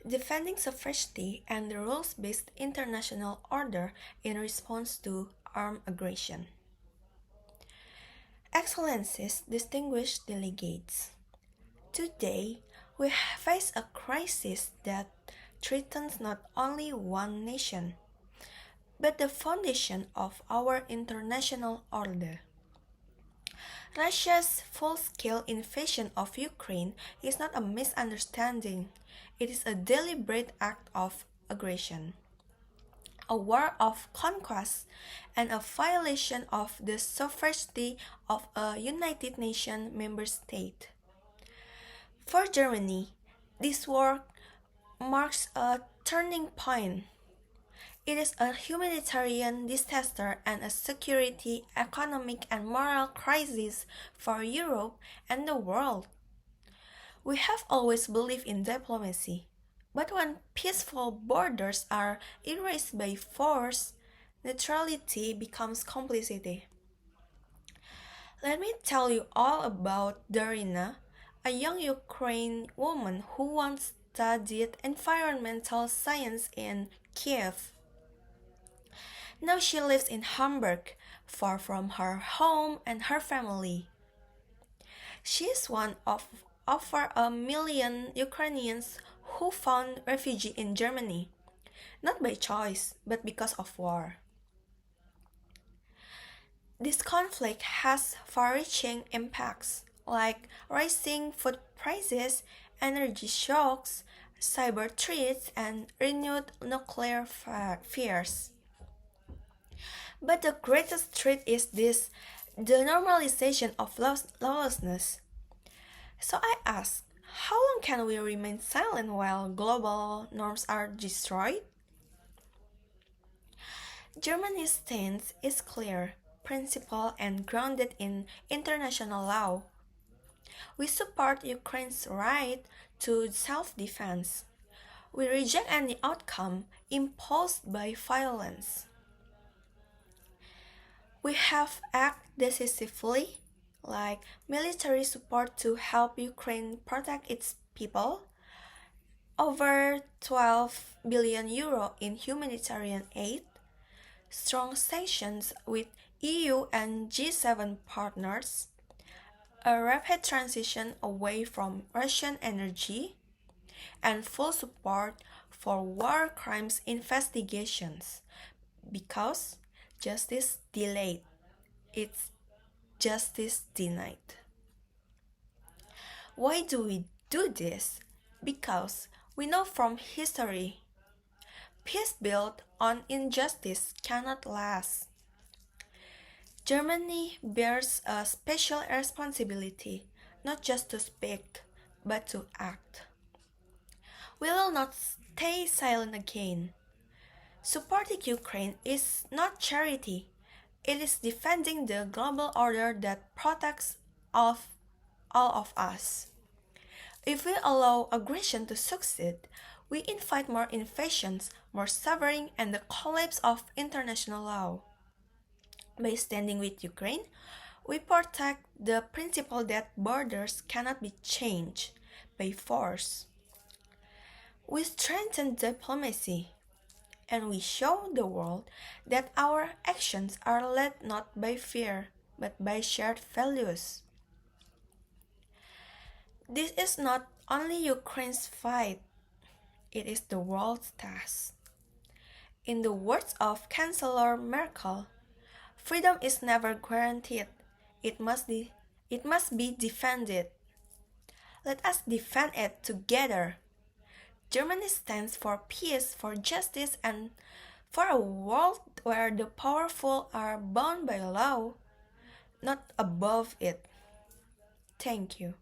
defending sovereignty and the rules-based international order in response to armed aggression. Excellencies, distinguished delegates, today we face a crisis that threatens not only one nation, but the foundation of our international order. Russia's full-scale invasion of Ukraine is not a misunderstanding, it is a deliberate act of aggression, a war of conquest, and a violation of the sovereignty of a United Nations member state. For Germany, this war marks a turning point. It is a humanitarian disaster and a security, economic, and moral crisis for Europe and the world. We have always believed in diplomacy, but when peaceful borders are erased by force, neutrality becomes complicity. Let me tell you all about Darina, a young Ukrainian woman who once studied environmental science in Kiev. Now she lives in Hamburg, far from her home and her family. She is one of over a million Ukrainians who found refuge in Germany, not by choice, but because of war. This conflict has far-reaching impacts, like rising food prices, energy shocks, cyber threats, and renewed nuclear fears. But the greatest threat is the normalization of lawlessness. So I ask, how long can we remain silent while global norms are destroyed? Germany's stance is clear, principled, and grounded in international law. We support Ukraine's right to self-defense. We reject any outcome imposed by violence. We have acted decisively, like military support to help Ukraine protect its people, over 12 billion euro in humanitarian aid, strong sanctions with EU and G7 partners, a rapid transition away from Russian energy, and full support for war crimes investigations because justice delayed, it's justice denied. Why do we do this? Because we know from history, peace built on injustice cannot last. Germany bears a special responsibility, not just to speak, but to act. We will not stay silent again. Supporting Ukraine is not charity, it is defending the global order that protects of all of us. If we allow aggression to succeed, we invite more invasions, more suffering, and the collapse of international law. By standing with Ukraine, we protect the principle that borders cannot be changed by force. We strengthen diplomacy, and we show the world that our actions are led not by fear, but by shared values. This is not only Ukraine's fight, it is the world's task. In the words of Chancellor Merkel, freedom is never guaranteed. It must be defended. Let us defend it together. Germany stands for peace, for justice, and for a world where the powerful are bound by law, not above it. Thank you.